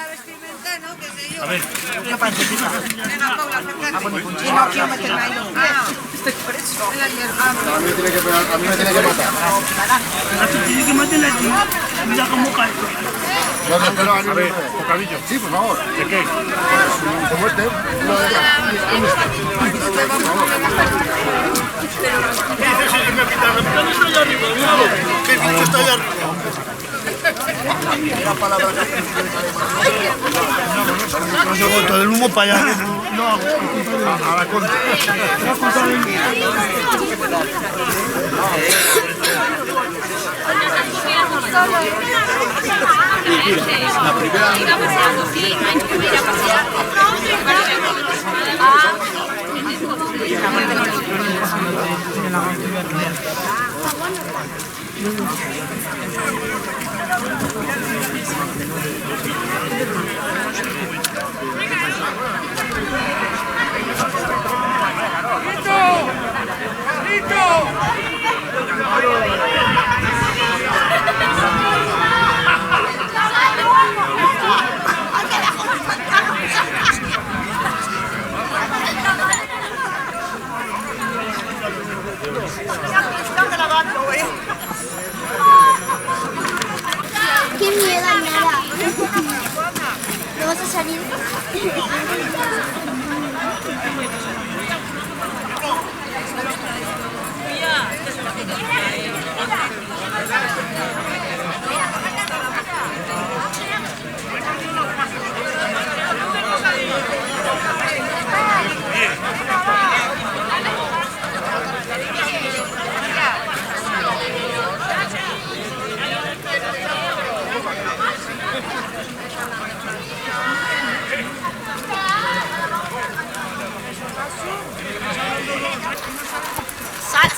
la vestimenta, ¿no? ¿Qué sé yo? A ver. Venga, Paula, acércate. Y no quiero meterme ahí. Estoy por eso. En la hierba. A mí me tiene que pegar, a mí me tiene que matar. Tiene que meterle aquí. Mira cómo cae. A ver, bocadillo. Sí, por favor. ¿De qué? Como este. Lo de ¿qué bicho está allá arriba? La palabra No se bota del humo para allá. No, a la contra. La primera. ¡Qué miedo, nada! ¿No vas a salir?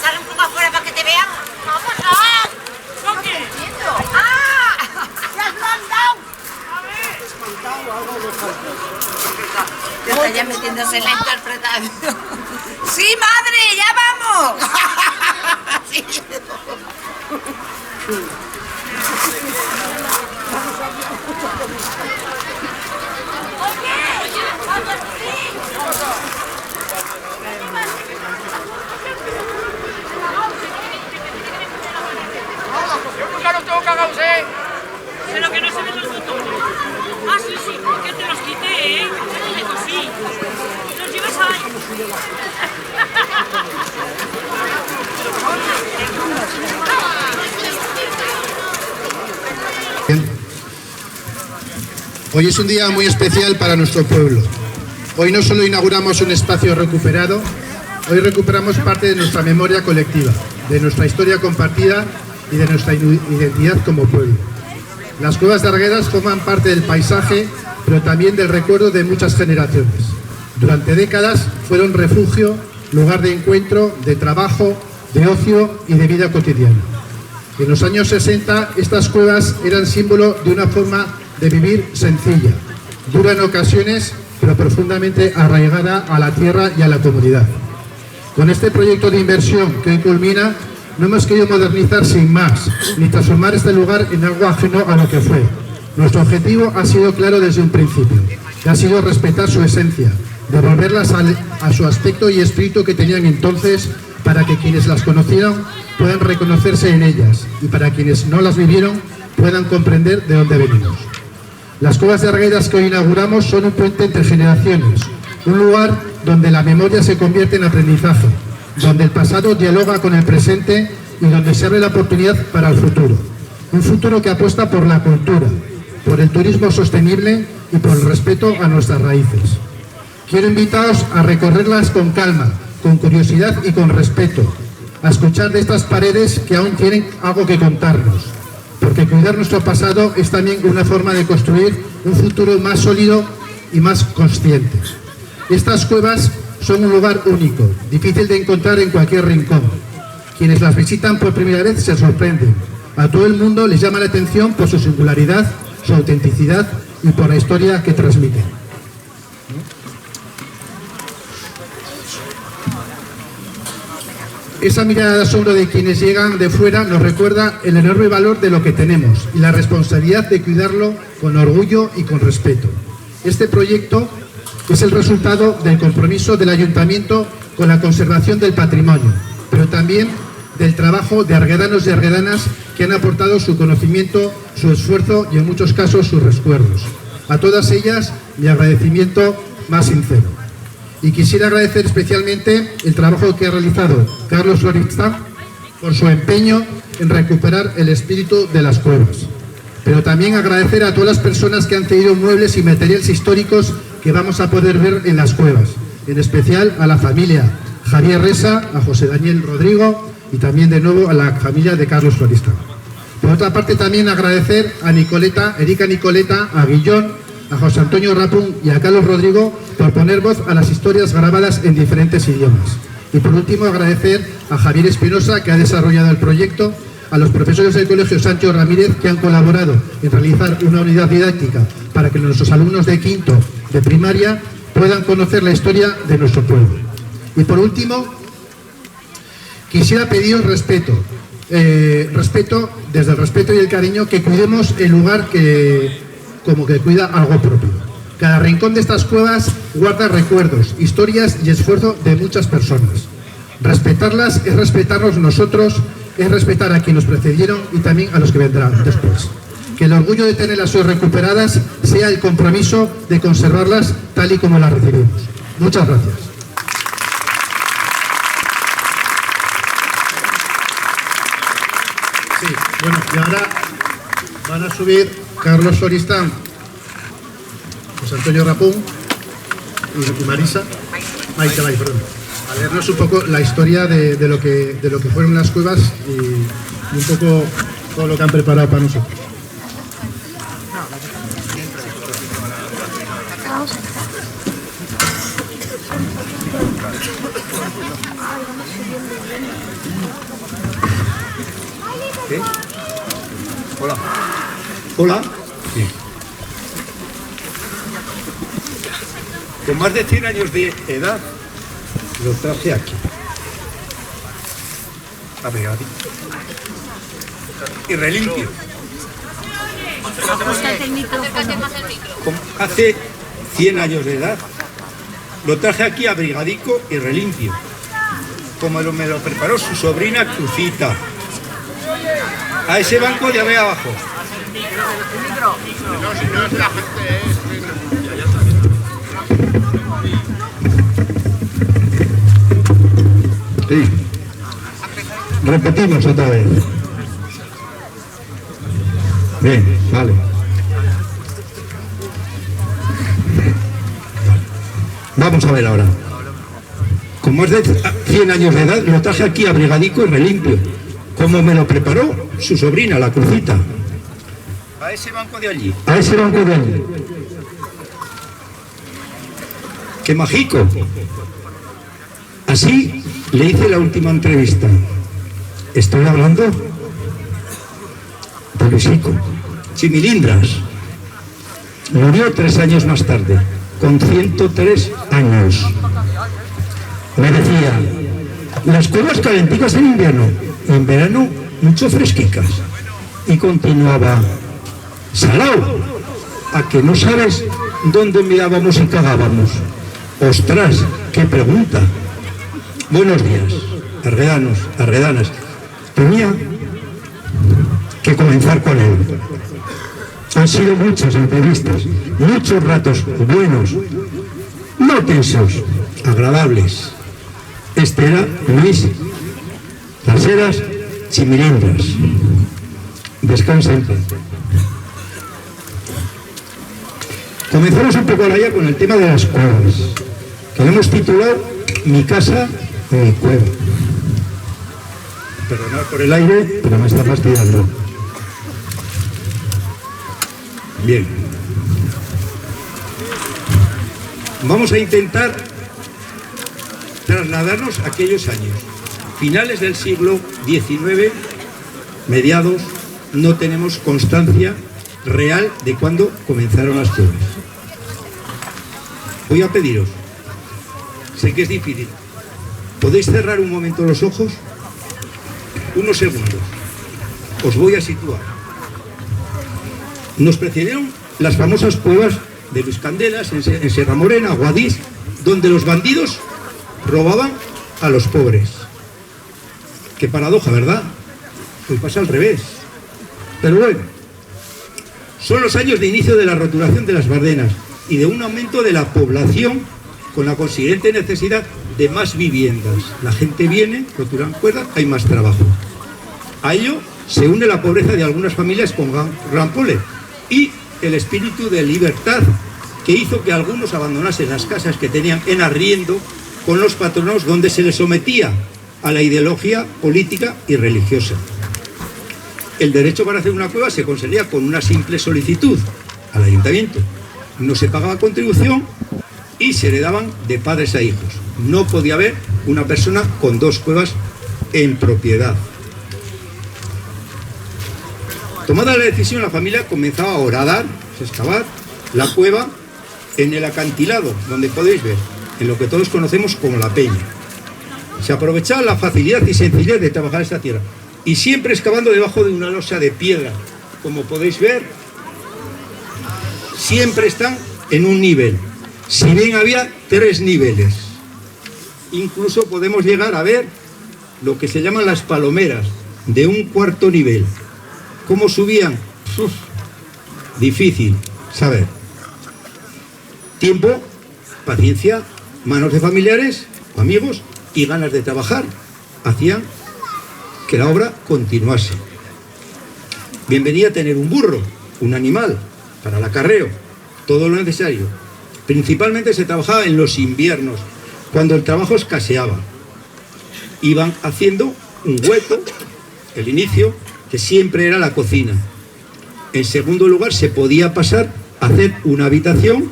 Sal un poco afuera para que te vean. Vamos, no. ¿Qué? ¡Ah! ¡Ya has mandado! Ya está ya metiéndose en la interpretación. ¡Sí, madre! ¡Ya vamos! Sí. Yo nunca los tengo cagados, ¿eh? Pero que no se ven los botones. Ah, sí, sí, que te los quité, ¿eh? Que te cosí. Los llevas ahí. Hoy es un día muy especial para nuestro pueblo. Hoy no solo inauguramos un espacio recuperado, hoy recuperamos parte de nuestra memoria colectiva, de nuestra historia compartida y de nuestra identidad como pueblo. Las cuevas de Arguedas forman parte del paisaje, pero también del recuerdo de muchas generaciones. Durante décadas fueron refugio, lugar de encuentro, de trabajo, de ocio y de vida cotidiana. En los años 60 estas cuevas eran símbolo de una forma de vivir sencilla, dura en ocasiones, pero profundamente arraigada a la tierra y a la comunidad. Con este proyecto de inversión que hoy culmina, no hemos querido modernizar sin más, ni transformar este lugar en algo ajeno a lo que fue. Nuestro objetivo ha sido claro desde un principio, que ha sido respetar su esencia, devolverlas a su aspecto y espíritu que tenían entonces, para que quienes las conocieron puedan reconocerse en ellas y para quienes no las vivieron puedan comprender de dónde venimos. Las cuevas de Arguedas que hoy inauguramos son un puente entre generaciones, un lugar donde la memoria se convierte en aprendizaje, donde el pasado dialoga con el presente y donde se abre la oportunidad para el futuro. Un futuro que apuesta por la cultura, por el turismo sostenible y por el respeto a nuestras raíces. Quiero invitaros a recorrerlas con calma, con curiosidad y con respeto, a escuchar de estas paredes que aún tienen algo que contarnos, porque cuidar nuestro pasado es también una forma de construir un futuro más sólido y más consciente. Estas cuevas son un lugar único, difícil de encontrar en cualquier rincón. Quienes las visitan por primera vez se sorprenden. A todo el mundo les llama la atención por su singularidad, su autenticidad y por la historia que transmiten. Esa mirada de asombro de quienes llegan de fuera nos recuerda el enorme valor de lo que tenemos y la responsabilidad de cuidarlo con orgullo y con respeto. Este proyecto es el resultado del compromiso del Ayuntamiento con la conservación del patrimonio, pero también del trabajo de arguedanos y arguedanas que han aportado su conocimiento, su esfuerzo y en muchos casos sus recuerdos. A todas ellas mi agradecimiento más sincero. Y quisiera agradecer especialmente el trabajo que ha realizado Carlos Florista por su empeño en recuperar el espíritu de las cuevas. Pero también agradecer a todas las personas que han cedido muebles y materiales históricos que vamos a poder ver en las cuevas. En especial a la familia Javier Resa, a José Daniel Rodrigo y también de nuevo a la familia de Carlos Florista. Por otra parte también agradecer a Erika Nicoleta, a Guillón, a José Antonio Rapun y a Carlos Rodrigo por poner voz a las historias grabadas en diferentes idiomas. Y por último agradecer a Javier Espinosa, que ha desarrollado el proyecto, a los profesores del Colegio Sancho Ramírez, que han colaborado en realizar una unidad didáctica para que nuestros alumnos de quinto de primaria puedan conocer la historia de nuestro pueblo. Y por último, quisiera pediros respeto, desde el respeto y el cariño, que cuidemos el lugar como que cuida algo propio. Cada rincón de estas cuevas guarda recuerdos, historias y esfuerzo de muchas personas. Respetarlas es respetarnos nosotros, es respetar a quienes nos precedieron y también a los que vendrán después. Que el orgullo de tenerlas hoy recuperadas sea el compromiso de conservarlas tal y como las recibimos. Muchas gracias. Sí, bueno, y ahora van a subir Carlos Florista, José Antonio Rapún y Marisa, perdón, a leernos un poco la historia de lo que fueron las cuevas y un poco todo lo que han preparado para nosotros. ¿Qué? Hola. Hola. Sí. Con más de 100 años de edad, lo traje aquí. Abrigadito. Y relimpio. Hace 100 años de edad, lo traje aquí abrigadico y relimpio. Como me lo preparó su sobrina Crucita. A ese banco de ahí abajo. Sí. Repetimos otra vez. Bien, vale. Vamos a ver ahora. Con más de 100 años de edad, lo traje aquí abrigadico y relimpio. Como me lo preparó su sobrina, la Crucita. A ese banco de allí. A ese banco de allí. ¡Qué mágico! Así le hice la última entrevista. Estoy hablando de Luisico. Chimilindras. Murió 3 años más tarde, con 103 años. Me decía, las cuevas calenticas en invierno, en verano mucho fresquicas. Y continuaba, salao, a que no sabes dónde mirábamos y cagábamos. Ostras, qué pregunta. Buenos días, arredanos, arredanas. Tenía que comenzar con él. Han sido muchas entrevistas, muchos ratos buenos, no tensos, agradables. Este era Luis, las eras Chimilindras. Descansa en paz. Comenzamos un poco allá con el tema de las cuevas, que lo hemos titulado Mi casa o mi cueva. Perdonad por el aire, pero me está fastidiando. Bien. Vamos a intentar trasladarnos a aquellos años. Finales del siglo XIX, mediados, no tenemos constancia real de cuándo comenzaron las cuevas. Voy a pediros, sé que es difícil, ¿podéis cerrar un momento los ojos? unos segundos. Os voy a situar. Nos precedieron las famosas cuevas de Luis Candelas, en Sierra Morena, Guadix, donde los bandidos robaban a los pobres. Qué paradoja, ¿verdad? Pues pasa al revés. Pero bueno, son los años de inicio de la roturación de las Bardenas y de un aumento de la población con la consiguiente necesidad de más viviendas. La gente viene, roturan cuerdas, hay más trabajo. A ello se une la pobreza de algunas familias con gran prole y el espíritu de libertad que hizo que algunos abandonasen las casas que tenían en arriendo con los patronos, donde se les sometía a la ideología política y religiosa. El derecho para hacer una cueva se conseguía con una simple solicitud al ayuntamiento. No se pagaba contribución y se heredaban de padres a hijos. No podía haber una persona con 2 cuevas en propiedad. Tomada la decisión, la familia comenzaba a horadar, a excavar la cueva en el acantilado, donde podéis ver, en lo que todos conocemos como la peña. Se aprovechaba la facilidad y sencillez de trabajar esta tierra, y siempre excavando debajo de una losa de piedra. Como podéis ver, siempre están en un nivel, si bien había 3 niveles. Incluso podemos llegar a ver lo que se llaman las palomeras, de un 4.º nivel. ¿Cómo subían? Difícil saber. Tiempo, paciencia, manos de familiares, amigos y ganas de trabajar hacían que la obra continuase. Bien venía tener un burro, un animal, para el acarreo, todo lo necesario. Principalmente se trabajaba en los inviernos, cuando el trabajo escaseaba. Iban haciendo un hueco, el inicio, que siempre era la cocina. En segundo lugar, se podía pasar a hacer una habitación,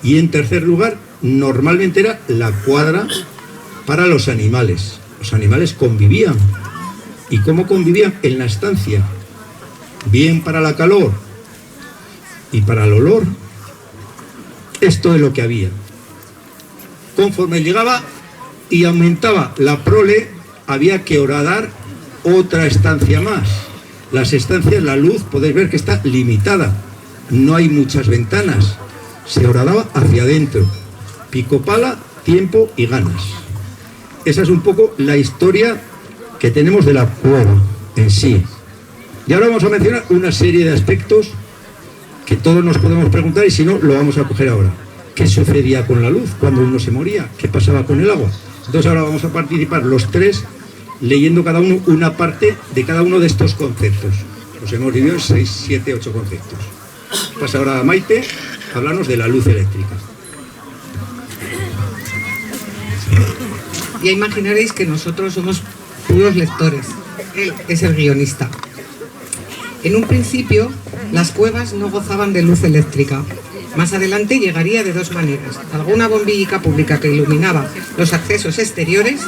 y en tercer lugar, normalmente era la cuadra para los animales. Los animales convivían. ¿Y cómo convivían? En la estancia. Bien para la calor y para el olor. Esto es lo que había. Conforme llegaba y aumentaba la prole, había que horadar otra estancia más. Las estancias, la luz, podéis ver que está limitada. No hay muchas ventanas. Se horadaba hacia adentro. Pico pala, tiempo y ganas. Esa es un poco la historia que tenemos de la cueva en sí. Y ahora vamos a mencionar una serie de aspectos que todos nos podemos preguntar, y si no, lo vamos a coger ahora. ¿Qué sucedía con la luz cuando uno se moría? ¿Qué pasaba con el agua? Entonces ahora vamos a participar los 3 leyendo cada uno una parte de cada uno de estos conceptos. Los hemos dividido en 6, 7, 8 conceptos. Pasa ahora a Maite a hablarnos de la luz eléctrica. Ya imaginaréis que nosotros somos puros lectores. Él es el guionista. En un principio, las cuevas no gozaban de luz eléctrica. Más adelante llegaría de 2 maneras. Alguna bombillica pública que iluminaba los accesos exteriores,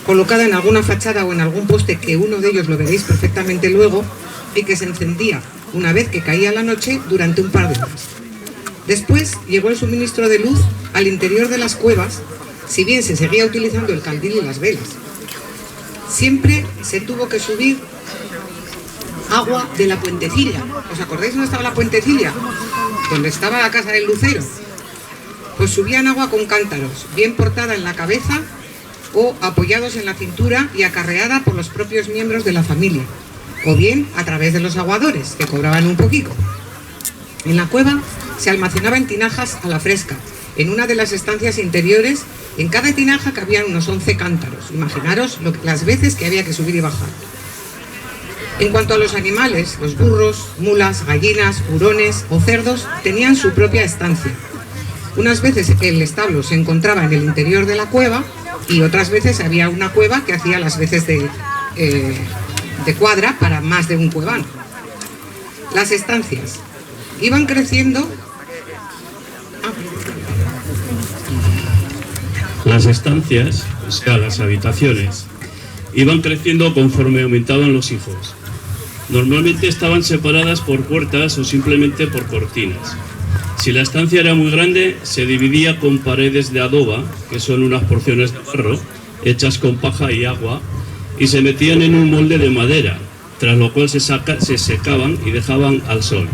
colocada en alguna fachada o en algún poste, que uno de ellos lo veréis perfectamente luego, y que se encendía una vez que caía la noche durante un par de horas. Después llegó el suministro de luz al interior de las cuevas, si bien se seguía utilizando el candil y las velas. Siempre se tuvo que subir agua de la Puentecilla. ¿Os acordáis dónde estaba la Puentecilla? Donde estaba la casa del lucero. Pues subían agua con cántaros, bien portada en la cabeza o apoyados en la cintura y acarreada por los propios miembros de la familia, o bien a través de los aguadores, que cobraban un poquito. En la cueva se almacenaba en tinajas a la fresca. En una de las estancias interiores, en cada tinaja cabían unos 11 cántaros. Imaginaros las veces que había que subir y bajar. En cuanto a los animales, los burros, mulas, gallinas, hurones o cerdos tenían su propia estancia. Unas veces el establo se encontraba en el interior de la cueva y otras veces había una cueva que hacía las veces de cuadra para más de un cuevano. Las estancias iban creciendo. Las estancias, o sea, las habitaciones, iban creciendo conforme aumentaban los hijos. Normalmente estaban separadas por puertas o simplemente por cortinas. Si la estancia era muy grande, se dividía con paredes de adoba, que son unas porciones de barro, hechas con paja y agua, y se metían en un molde de madera, tras lo cual se secaban y dejaban al sol.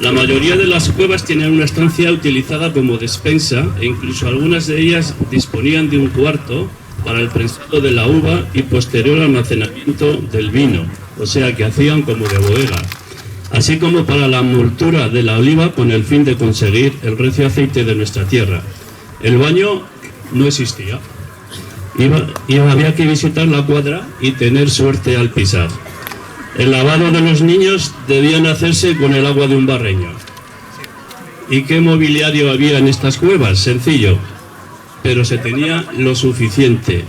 La mayoría de las cuevas tenían una estancia utilizada como despensa e incluso algunas de ellas disponían de un cuarto para el prensado de la uva y posterior almacenamiento del vino, o sea que hacían como de bodega, así como para la moltura de la oliva con el fin de conseguir el recio aceite de nuestra tierra. El baño no existía. Había que visitar la cuadra y tener suerte al pisar. El lavado de los niños debían hacerse con el agua de un barreño. ¿Y qué mobiliario había en estas cuevas? Sencillo, pero se tenía lo suficiente.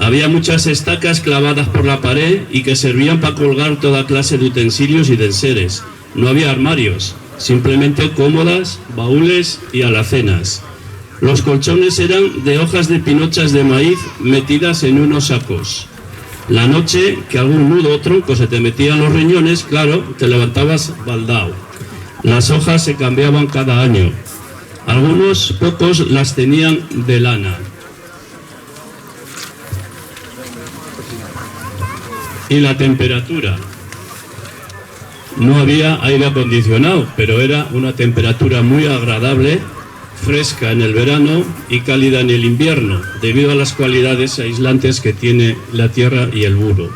Había muchas estacas clavadas por la pared y que servían para colgar toda clase de utensilios y de enseres. No había armarios, simplemente cómodas, baúles y alacenas. Los colchones eran de hojas de pinochas de maíz metidas en unos sacos. La noche, que algún nudo o tronco se te metía en los riñones, claro, te levantabas baldao. Las hojas se cambiaban cada año. Algunos pocos las tenían de lana. Y la temperatura. No había aire acondicionado, pero era una temperatura muy agradable, fresca en el verano y cálida en el invierno, debido a las cualidades aislantes que tiene la tierra y el buro.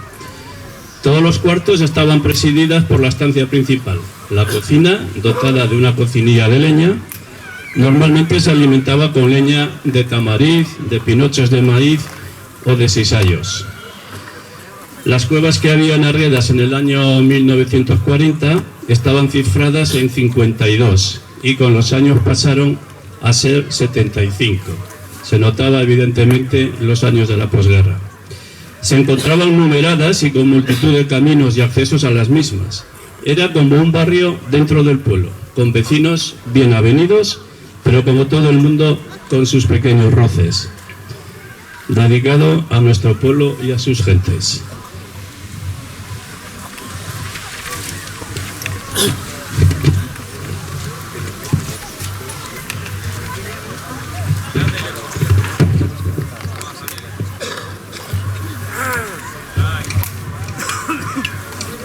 Todos los cuartos estaban presididas por la estancia principal. La cocina, dotada de una cocinilla de leña, normalmente se alimentaba con leña de tamariz, de pinochos de maíz o de cizallos. Las cuevas que había en Arriedas en el año 1940 estaban cifradas en 52 y con los años pasaron a ser 75. Se notaba evidentemente los años de la posguerra. Se encontraban numeradas y con multitud de caminos y accesos a las mismas. Era como un barrio dentro del pueblo, con vecinos bien avenidos, pero como todo el mundo con sus pequeños roces. Dedicado a nuestro pueblo y a sus gentes.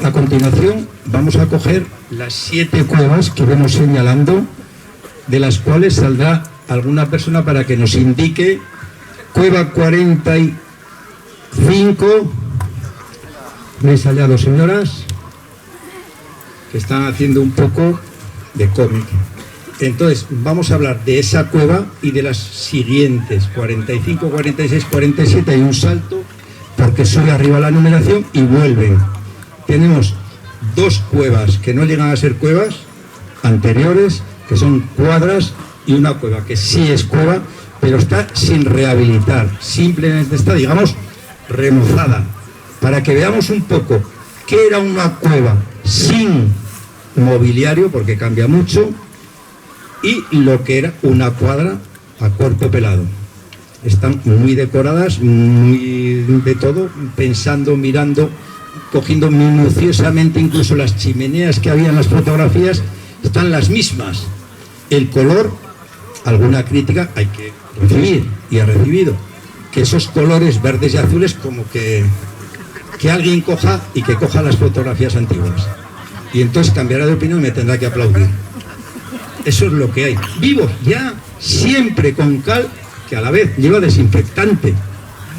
A continuación vamos a coger las 7 cuevas que vemos señalando, de las cuales saldrá alguna persona para que nos indique. Cueva 45, ¿veis allá dos señoras que están haciendo un poco de cómic? Entonces vamos a hablar de esa cueva y de las siguientes, 45, 46, 47, hay un salto porque sube arriba la numeración y vuelven. Tenemos 2 cuevas que no llegan a ser cuevas anteriores, que son cuadras, y una cueva que sí es cueva, pero está sin rehabilitar, simplemente está, digamos, remozada, para que veamos un poco qué era una cueva sin mobiliario, porque cambia mucho, y lo que era una cuadra a cuerpo pelado. Están muy decoradas, muy de todo, pensando, mirando, cogiendo minuciosamente, incluso las chimeneas que había en las fotografías están las mismas. El color, alguna crítica hay que recibir y ha recibido, que esos colores verdes y azules como que alguien coja y que coja las fotografías antiguas y entonces cambiará de opinión y me tendrá que aplaudir. Eso es lo que hay. Vivos ya, siempre con cal, que a la vez lleva desinfectante,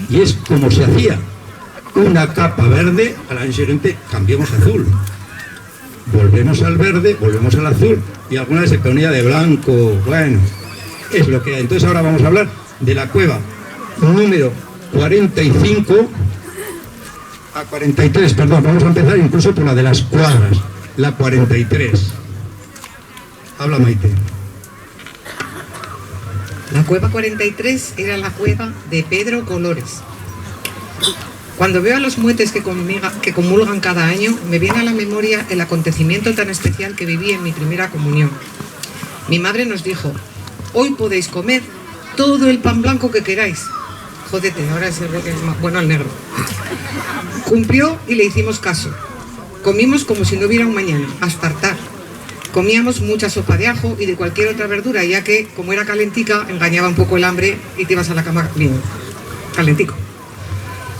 y es como se hacía. Una capa verde, al año siguiente cambiamos a azul, volvemos al verde, volvemos al azul, y alguna vez se ponía de blanco. Bueno, es lo que hay. Entonces ahora vamos a hablar de la cueva número 45 a 43, perdón, vamos a empezar incluso por la de las cuadras, la 43. Habla Maite. La cueva 43 era la cueva de Pedro Colores. Cuando veo a los muetes que comulgan cada año, me viene a la memoria el acontecimiento tan especial que viví en mi primera comunión. Mi madre nos dijo: hoy podéis comer todo el pan blanco que queráis. Jódete, ahora es bueno el negro. Cumplió y le hicimos caso. Comimos como si no hubiera un mañana, hasta hartar. Comíamos mucha sopa de ajo y de cualquier otra verdura, ya que, como era calentica, engañaba un poco el hambre y te ibas a la cama bien calentico.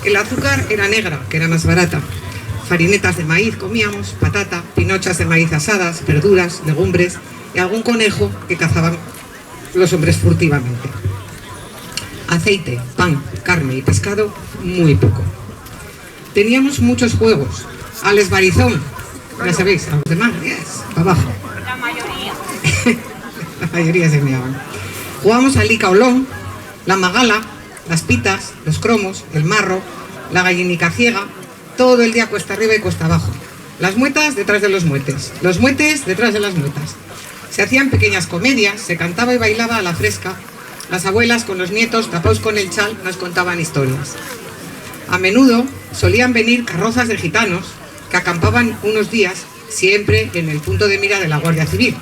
El azúcar era negra, que era más barata. Farinetas de maíz comíamos, patata, pinochas de maíz asadas, verduras, legumbres y algún conejo que cazaban los hombres furtivamente. Aceite, pan, carne y pescado, muy poco. Teníamos muchos juegos. Al esbarizón, ya sabéis, a los demás, yes, para abajo. La mayoría. La mayoría se meaban. Jugábamos al licaolón, la magala, las pitas, los cromos, el marro, la gallinica ciega, todo el día cuesta arriba y cuesta abajo. Las muetas detrás de los muetes detrás de las muetas. Se hacían pequeñas comedias, se cantaba y bailaba a la fresca. Las abuelas con los nietos, tapados con el chal, nos contaban historias. A menudo solían venir carrozas de gitanos que acampaban unos días, siempre en el punto de mira de la Guardia Civil.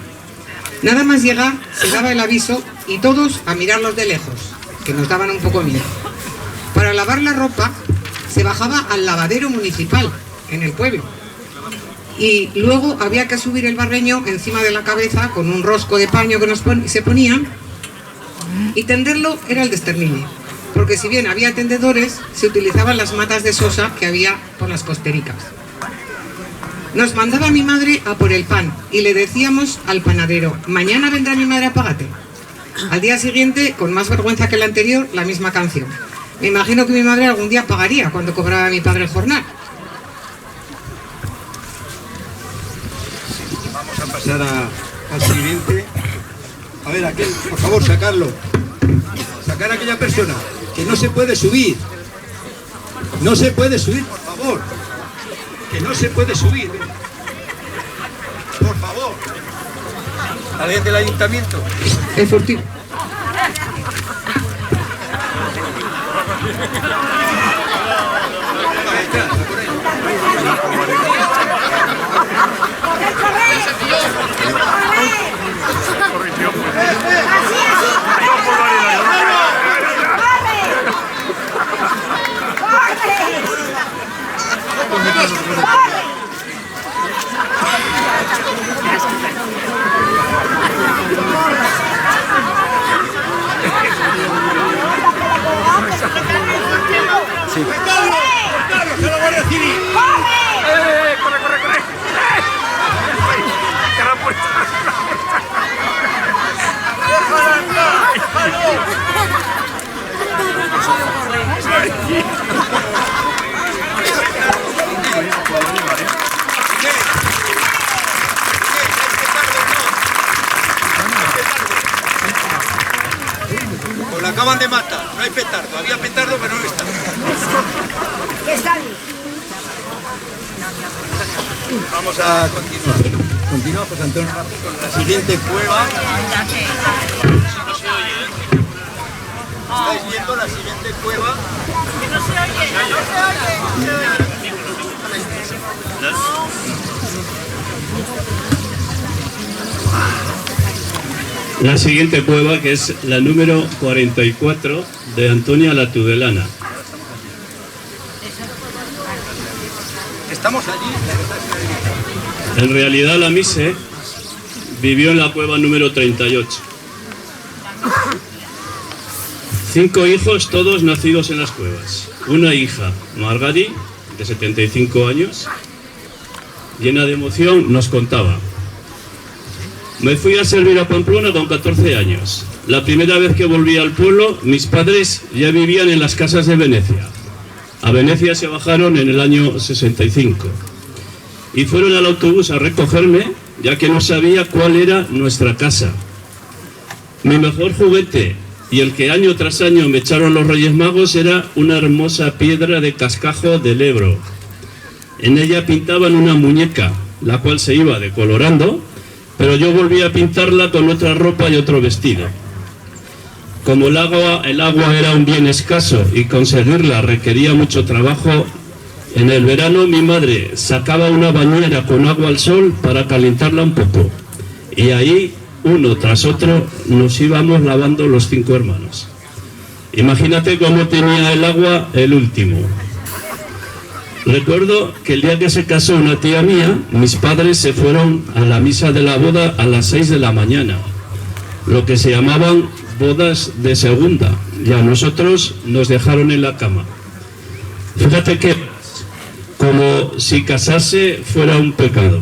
Nada más llegar, se daba el aviso y todos a mirarlos de lejos, que nos daban un poco miedo. Para lavar la ropa se bajaba al lavadero municipal en el pueblo y luego había que subir el barreño encima de la cabeza con un rosco de paño que se ponían, y tenderlo era el desternille, porque si bien había tendedores, se utilizaban las matas de sosa que había por las costericas. Nos mandaba mi madre a por el pan y le decíamos al panadero: mañana vendrá mi madre a pagarte. Al día siguiente, con más vergüenza que el anterior, la misma canción. Me imagino que mi madre algún día pagaría cuando cobraba mi padre el jornal. Vamos a pasar al siguiente. A ver, aquel, por favor, sacarlo. Sacar a aquella persona que no se puede subir. No se puede subir, por favor. Que no se puede subir. Por favor. ¿Alguien del ayuntamiento? El furtivo. Sí. ¡Corre, corre, corre! ¡Que la puerta! Pues la acaban de matar, no hay petardo, había petardo pero no está. Vamos a continuar. Continuamos, pues, Antonio, con la siguiente cueva. ¿Estáis viendo la siguiente cueva? No se oye, no se oye. La siguiente cueva, que es la número 44 de Antonia la Tudelana. Estamos allí. En realidad la Mise vivió en la cueva número 38. 5 hijos, todos nacidos en las cuevas. Una hija, Margari, de 75 años, llena de emoción, nos contaba: me fui a servir a Pamplona con 14 años. La primera vez que volví al pueblo, mis padres ya vivían en las casas de Venecia. A Venecia se bajaron en el año 65 y fueron al autobús a recogerme, ya que no sabía cuál era nuestra casa. Mi mejor juguete, y el que año tras año me echaron los Reyes Magos, era una hermosa piedra de cascajo del Ebro. En ella pintaban una muñeca, la cual se iba decolorando, pero yo volví a pintarla con otra ropa y otro vestido. Como el agua era un bien escaso y conseguirla requería mucho trabajo, en el verano mi madre sacaba una bañera con agua al sol para calentarla un poco, y ahí, uno tras otro, nos íbamos lavando los 5 hermanos. Imagínate cómo tenía el agua el último. Recuerdo que el día que se casó una tía mía, mis padres se fueron a la misa de la boda a las 6 de la mañana, lo que se llamaban bodas de segunda, y a nosotros nos dejaron en la cama. Fíjate que como si casarse fuera un pecado.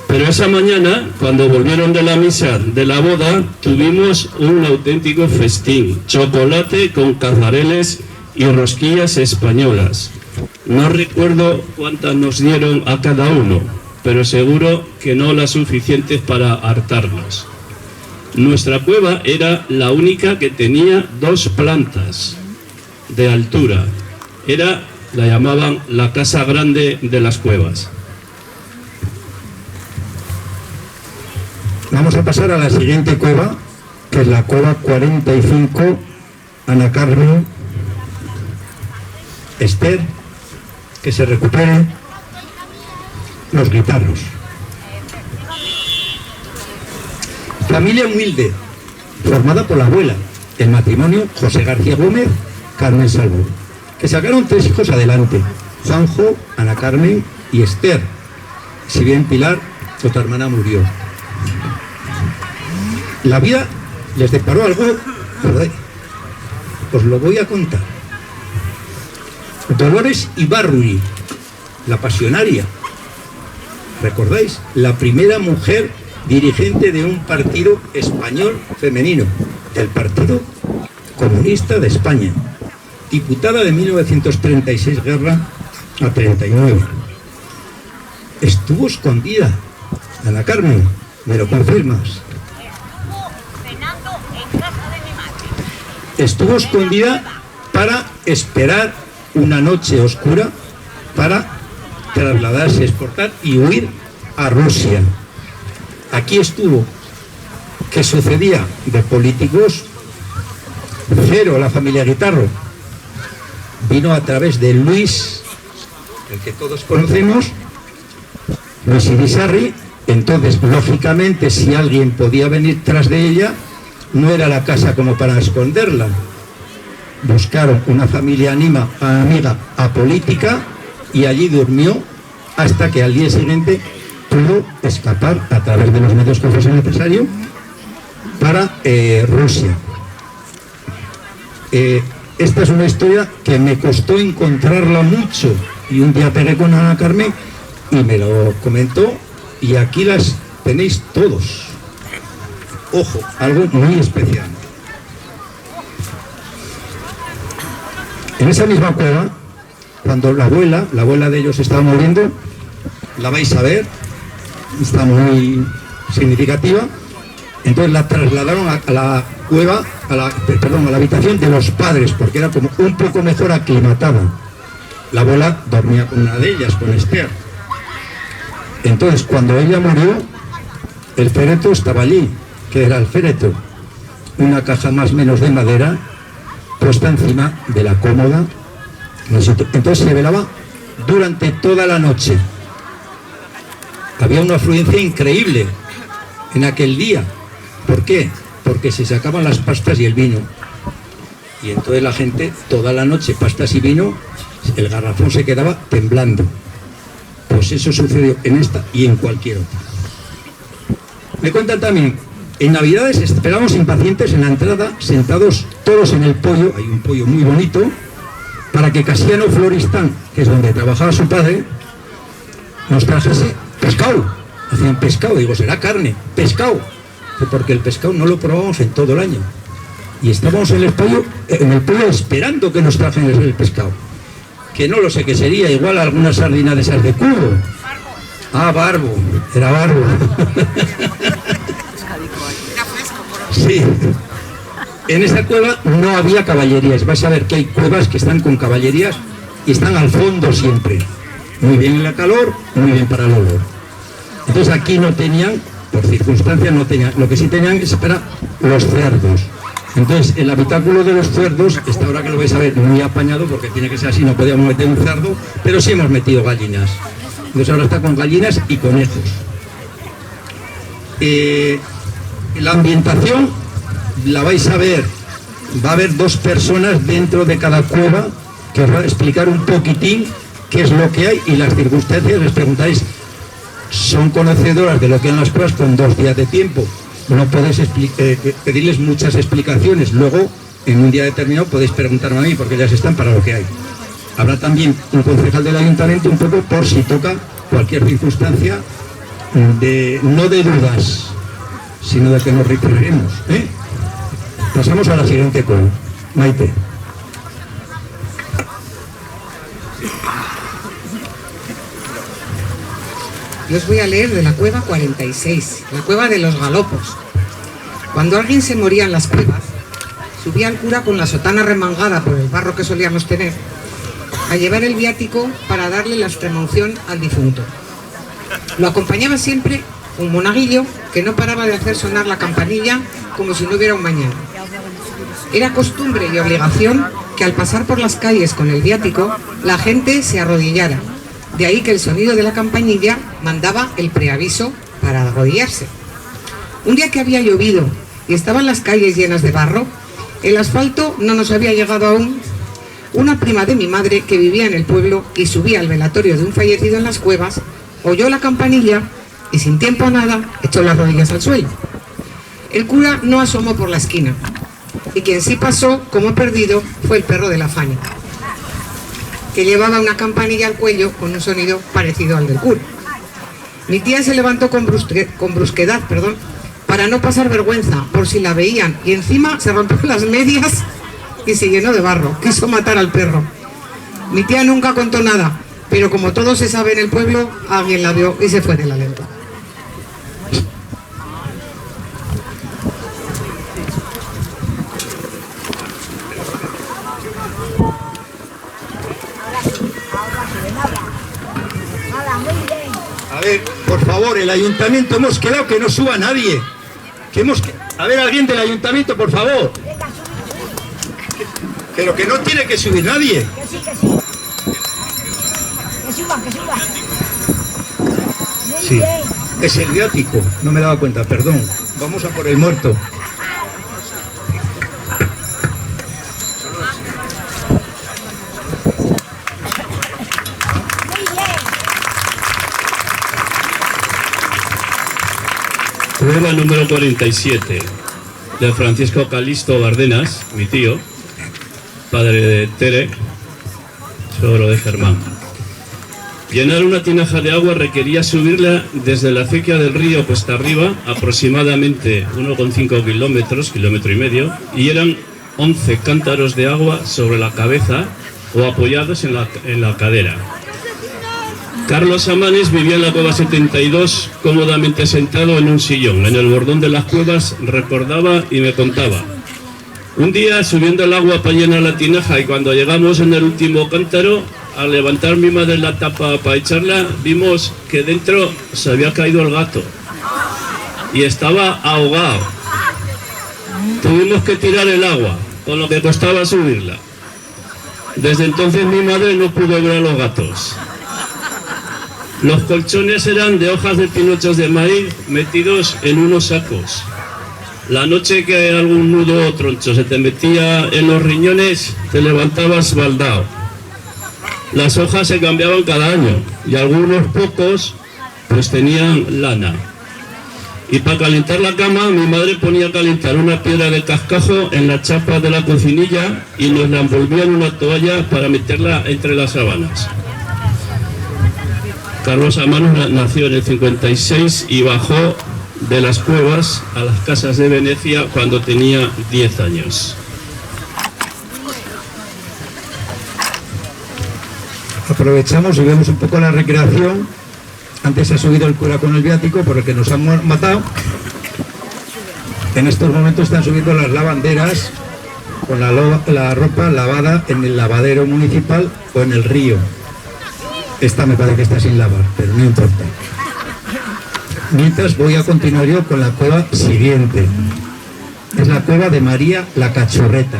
Pero esa mañana, cuando volvieron de la misa de la boda, tuvimos un auténtico festín. Chocolate con cazareles y rosquillas españolas. No recuerdo cuántas nos dieron a cada uno, pero seguro que no las suficientes para hartarnos. Nuestra cueva era la única que tenía 2 plantas de altura. La llamaban la casa grande de las cuevas. Vamos a pasar a la siguiente cueva, que es la cueva 45, Ana Carmen, Esther, que se recupere, los guitarros. Familia humilde, formada por la abuela, el matrimonio José García Gómez, Carmen Salvo, que sacaron 3 hijos adelante, Juanjo, Ana Carmen y Esther. Si bien Pilar, otra hermana, murió. La vida les deparó algo, ¿verdad? Os lo voy a contar. Dolores Ibarruri, la pasionaria, ¿recordáis? La primera mujer dirigente de un partido español femenino, del Partido Comunista de España, diputada de 1936 guerra a 39. Estuvo escondida, Ana Carmen, ¿me lo confirmas? Estuvo escondida para esperar una noche oscura para trasladarse, exportar y huir a Rusia. Aquí estuvo. ¿Qué sucedía? De políticos, cero la familia Guitarro. Vino a través de Luis, el que todos conocemos, Luis Irisarri. Entonces, lógicamente, si alguien podía venir tras de ella, no era la casa como para esconderla. Buscaron una familia amiga apolítica y allí durmió hasta que al día siguiente pudo escapar a través de los medios que fuese necesario para Rusia. Esta es una historia que me costó encontrarla mucho y un día pegué con Ana Carmen y me lo comentó y aquí las tenéis todos. Ojo, algo muy especial. En esa misma cueva, cuando la abuela de ellos estaba muriendo, la vais a ver, está muy significativa, entonces la trasladaron a la cueva, a la habitación de los padres, porque era como un poco mejor aclimatada. La abuela dormía con una de ellas, con Esther. Entonces, cuando ella murió, el féretro estaba allí, que era el féretro, una caja más o menos de madera puesta encima de la cómoda. Entonces se velaba durante toda la noche. Había una afluencia increíble en aquel día. ¿Por qué? Porque se sacaban las pastas y el vino. Y entonces la gente, toda la noche, pastas y vino, el garrafón se quedaba temblando. Pues eso sucedió en esta y en cualquier otra. Me cuentan también, en Navidades esperamos impacientes en la entrada, sentados todos en el poyo, hay un poyo muy bonito, para que Casiano Floristán, que es donde trabajaba su padre, nos trajese pescado. Hacían pescado, digo, será carne, pescado, porque el pescado no lo probamos en todo el año. Y estábamos en el poyo esperando que nos trajeran el pescado. Que no lo sé qué sería, igual alguna sardina de esas de cubo. Ah, barbo, era barbo. Sí. En esa cueva no había caballerías. Vais a ver que hay cuevas que están con caballerías y están al fondo siempre. Muy bien en la calor, muy bien para el olor. Entonces aquí no tenían, por circunstancias no tenían, lo que sí tenían es para los cerdos. Entonces el habitáculo de los cerdos, esta hora que lo vais a ver muy apañado porque tiene que ser así, no podíamos meter un cerdo, pero sí hemos metido gallinas. Entonces ahora está con gallinas y conejos. La ambientación la vais a ver, va a haber 2 personas dentro de cada cueva que os va a explicar un poquitín qué es lo que hay y las circunstancias. Les preguntáis, son conocedoras de lo que hay en las cuevas con 2 días de tiempo. No podéis pedirles muchas explicaciones. Luego, en un día determinado, podéis preguntarme a mí porque ellas están para lo que hay. Habrá también un concejal del ayuntamiento, un poco por si toca cualquier circunstancia, no de dudas, sino de que nos referiremos. Pasamos a la siguiente cueva. Maite. Yo os voy a leer de la cueva 46, la cueva de los galopos. Cuando alguien se moría en las cuevas, subía el cura con la sotana remangada por el barro que solíamos tener a llevar el viático para darle la extremaunción al difunto. Lo acompañaba siempre un monaguillo que no paraba de hacer sonar la campanilla como si no hubiera un mañana. Era costumbre y obligación que al pasar por las calles con el viático la gente se arrodillara. De ahí que el sonido de la campanilla mandaba el preaviso para arrodillarse. Un día que había llovido y estaban las calles llenas de barro, el asfalto no nos había llegado aún. Una prima de mi madre, que vivía en el pueblo y subía al velatorio de un fallecido en las cuevas, oyó la campanilla y sin tiempo a nada echó las rodillas al suelo. El cura no asomó por la esquina y quien sí pasó como perdido fue el perro de la Fanny, que llevaba una campanilla al cuello con un sonido parecido al del cura. Mi tía se levantó con brusquedad, para no pasar vergüenza por si la veían, y encima se rompió las medias y se llenó de barro. Quiso matar al perro. Mi tía nunca contó nada, pero como todo se sabe en el pueblo, alguien la vio y se fue de la lengua. A ver, por favor, el ayuntamiento, hemos quedado que no suba nadie. A ver, alguien del ayuntamiento, por favor. Pero que no tiene que subir nadie. Que sí. Que suban. Sí, es el viático, no me daba cuenta, perdón. Vamos a por el muerto. Prueba número 47, de Francisco Calisto Bardenas, mi tío, padre de Tere, suegro de Germán. Llenar una tinaja de agua requería subirla desde la acequia del río cuesta arriba, aproximadamente 1,5 kilómetros, kilómetro y medio, y eran 11 cántaros de agua sobre la cabeza o apoyados en la cadera. Carlos Amanes vivía en la cueva 72, cómodamente sentado en un sillón. En el bordón de las cuevas recordaba y me contaba. Un día, subiendo el agua para llenar la tinaja, y cuando llegamos en el último cántaro, al levantar mi madre la tapa para echarla, vimos que dentro se había caído el gato y estaba ahogado. Tuvimos que tirar el agua, con lo que costaba subirla. Desde entonces mi madre no pudo ver a los gatos. Los colchones eran de hojas de pinochos de maíz metidos en unos sacos. La noche que algún nudo o troncho se te metía en los riñones, te levantabas baldao. Las hojas se cambiaban cada año y algunos pocos pues tenían lana. Y para calentar la cama, mi madre ponía a calentar una piedra de cascajo en la chapa de la cocinilla y nos la envolvía en una toalla para meterla entre las sábanas. Carlos Amanos nació en el 56 y bajó de las cuevas a las casas de Venecia cuando tenía 10 años. Aprovechamos y vemos un poco la recreación. Antes ha subido el cura con el viático por el que nos han matado. En estos momentos están subiendo las lavanderas con la ropa lavada en el lavadero municipal o en el río. Esta me parece que está sin lavar, pero no importa. Mientras voy a continuar yo con la cueva siguiente. Es la cueva de María la Cachorreta,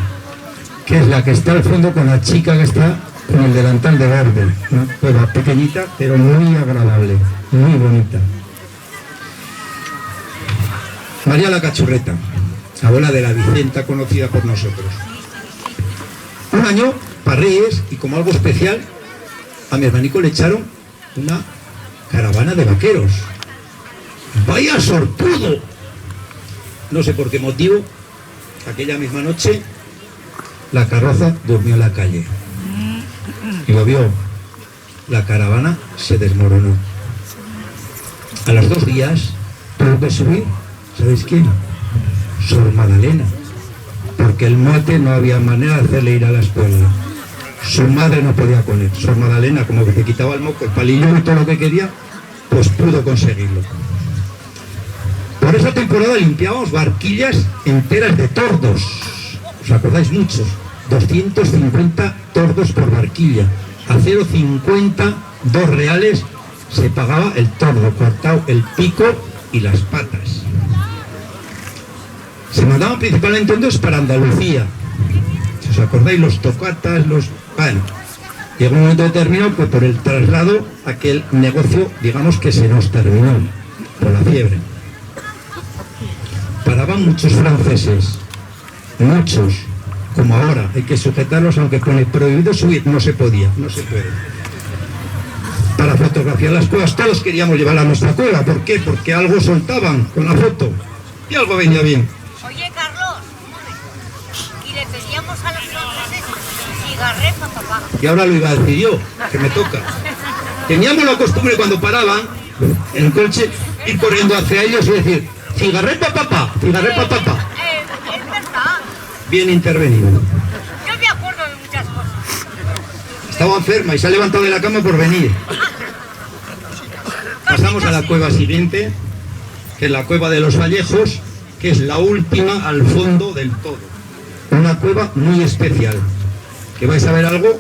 que es la que está al fondo con la chica que está con el delantal de verde. Una cueva pequeñita, pero muy agradable, muy bonita. María la Cachorreta, abuela de la Vicenta, conocida por nosotros. Un año, para Reyes, y como algo especial, a mi hermanico le echaron una caravana de vaqueros. ¡Vaya sortudo! No sé por qué motivo, aquella misma noche, la carroza durmió en la calle. y lo vio. La caravana se desmoronó. A los 2 días tuvo que subir, ¿sabéis quién? Sor Madalena, porque el mote no había manera de hacerle ir a la escuela. Su madre no podía con él. Sor Madalena, como que se quitaba el moco, el palillo y todo lo que quería, pues pudo conseguirlo. Por esa temporada limpiábamos barquillas enteras de tordos. ¿Os acordáis? Muchos. 250 tordos por barquilla. A 0,50, 2 reales, se pagaba el tordo, cortado el pico y las patas. Se mandaban principalmente entonces para Andalucía. Si os acordáis, los tocatas, los... Bueno, llegó un momento determinado que por el traslado aquel negocio, digamos que se nos terminó, por la fiebre. Paraban muchos franceses, muchos, como ahora, hay que sujetarlos, aunque pone prohibido subir, no se podía, no se puede. Para fotografiar las cuevas, todos queríamos llevarla a nuestra cueva. ¿Por qué? Porque algo soltaban con la foto y algo venía bien. Oye, Carlos, y le pedíamos a los franceses cigarret para papá. Y ahora lo iba a decir yo, que me toca. Teníamos la costumbre cuando paraban en el coche, ir corriendo hacia ellos y decir, cigarret para papá, cigarret para papá. Es verdad. Bien intervenido. Yo me acuerdo de muchas cosas. Estaba enferma y se ha levantado de la cama por venir. Pasamos a la cueva siguiente, que es la cueva de los Vallejos, que es la última al fondo del todo. Una cueva muy especial, que vais a ver algo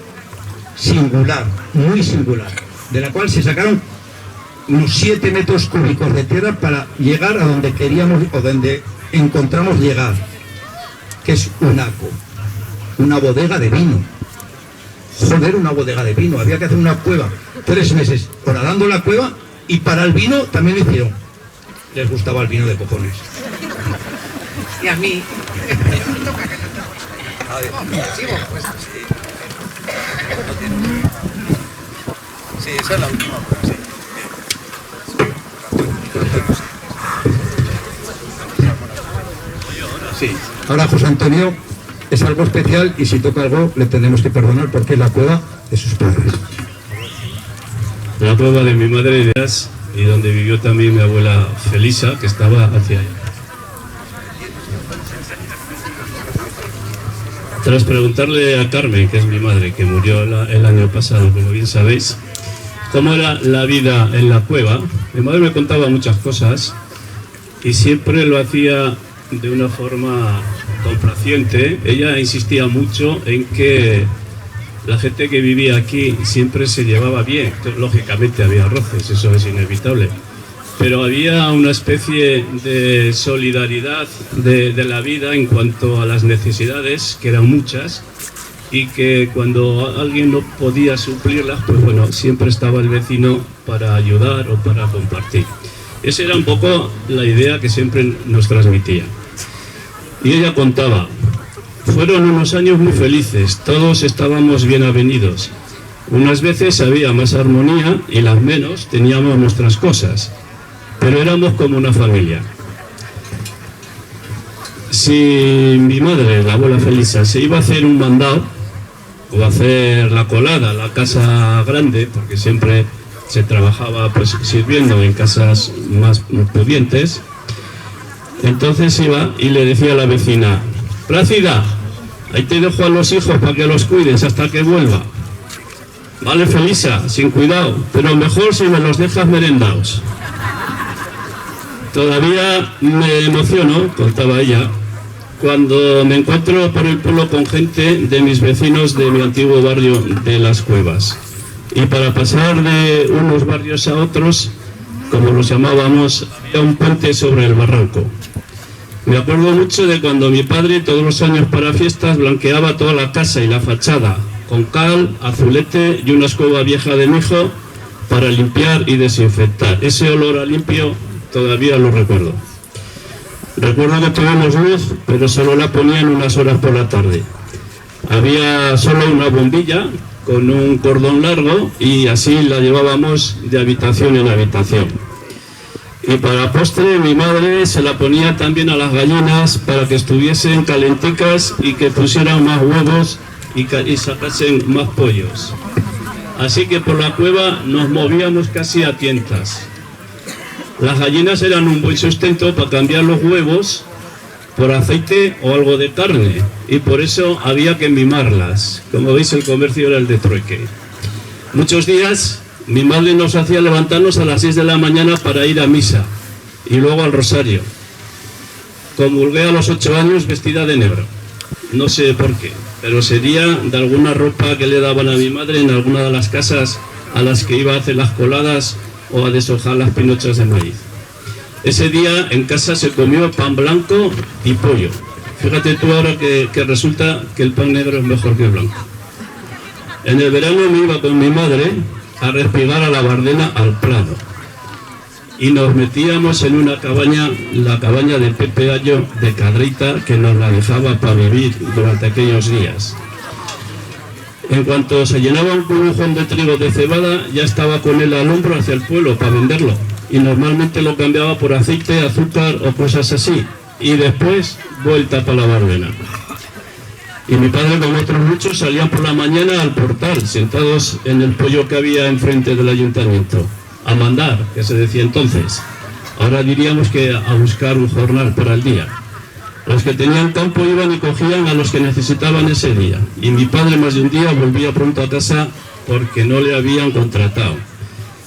singular, muy singular, de la cual se sacaron unos 7 metros cúbicos de tierra para llegar a donde queríamos o donde encontramos llegar, que es Unaco, una bodega de vino. Joder, una bodega de vino, había que hacer una cueva 3 meses horadando la cueva, y para el vino también lo hicieron. Les gustaba el vino de cojones. Y a mí. Sí, esa es la última. Sí. Ahora José Antonio es algo especial y si toca algo le tenemos que perdonar porque es la cueva de sus padres. La cueva de mi madre Ideas y donde vivió también mi abuela Felisa, que estaba hacia allá. Tras preguntarle a Carmen, que es mi madre, que murió el año pasado, como bien sabéis, cómo era la vida en la cueva, mi madre me contaba muchas cosas y siempre lo hacía de una forma complaciente. Ella insistía mucho en que la gente que vivía aquí siempre se llevaba bien. Lógicamente había roces, eso es inevitable, pero había una especie de solidaridad de la vida en cuanto a las necesidades, que eran muchas, y que cuando alguien no podía suplirlas, pues bueno, siempre estaba el vecino para ayudar o para compartir. Esa era un poco la idea que siempre nos transmitía. Y ella contaba: fueron unos años muy felices, todos estábamos bien avenidos. Unas veces había más armonía y las menos teníamos nuestras cosas, pero éramos como una familia. Si mi madre, la abuela Felisa, se iba a hacer un mandado o a hacer la colada, la casa grande, porque siempre se trabajaba pues sirviendo en casas más pudientes, entonces iba y le decía a la vecina: Plácida, ahí te dejo a los hijos para que los cuides hasta que vuelva. Vale, Felisa, sin cuidado, pero mejor si me los dejas merendados. Todavía me emociono, contaba ella, cuando me encuentro por el pueblo con gente de mis vecinos de mi antiguo barrio de Las Cuevas. Y para pasar de unos barrios a otros, como los llamábamos, había un puente sobre el barranco. Me acuerdo mucho de cuando mi padre todos los años para fiestas blanqueaba toda la casa y la fachada con cal, azulete y una escoba vieja de mi hijo para limpiar y desinfectar. Ese olor a limpio todavía lo recuerdo. Recuerdo que tuvimos luz, pero solo la ponían unas horas por la tarde. Había solo una bombilla con un cordón largo y así la llevábamos de habitación en habitación. Y para postre mi madre se la ponía también a las gallinas para que estuviesen calenticas y que pusieran más huevos y sacasen más pollos. así que por la cueva nos movíamos casi a tientas. Las gallinas eran un buen sustento para cambiar los huevos por aceite o algo de carne, y por eso había que mimarlas. Como veis, el comercio era el de trueque. Muchos días mi madre nos hacía levantarnos a las 6 de la mañana para ir a misa y luego al rosario. Comulgué a los 8 años vestida de negro. No sé por qué, pero sería de alguna ropa que le daban a mi madre en alguna de las casas a las que iba a hacer las coladas o a deshojar las pinochas de maíz. Ese día en casa se comió pan blanco y pollo. Fíjate tú ahora que resulta que el pan negro es mejor que el blanco. En el verano me iba con mi madre a respirar a la Bardena, al Prado. Y nos metíamos en una cabaña, la cabaña de Pepe Ayo de Cadrita, que nos la dejaba para vivir durante aquellos días. En cuanto se llenaba un cubujón de trigo de cebada, ya estaba con él al hombro hacia el pueblo para venderlo. Y normalmente lo cambiaba por aceite, azúcar o cosas así. Y después, vuelta para la Bardena. Y mi padre, con otros muchos, salían por la mañana al portal, sentados en el pollo que había enfrente del ayuntamiento. A mandar, que se decía entonces. Ahora diríamos que a buscar un jornal para el día. Los que tenían campo iban y cogían a los que necesitaban ese día. Y mi padre más de un día volvía pronto a casa porque no le habían contratado.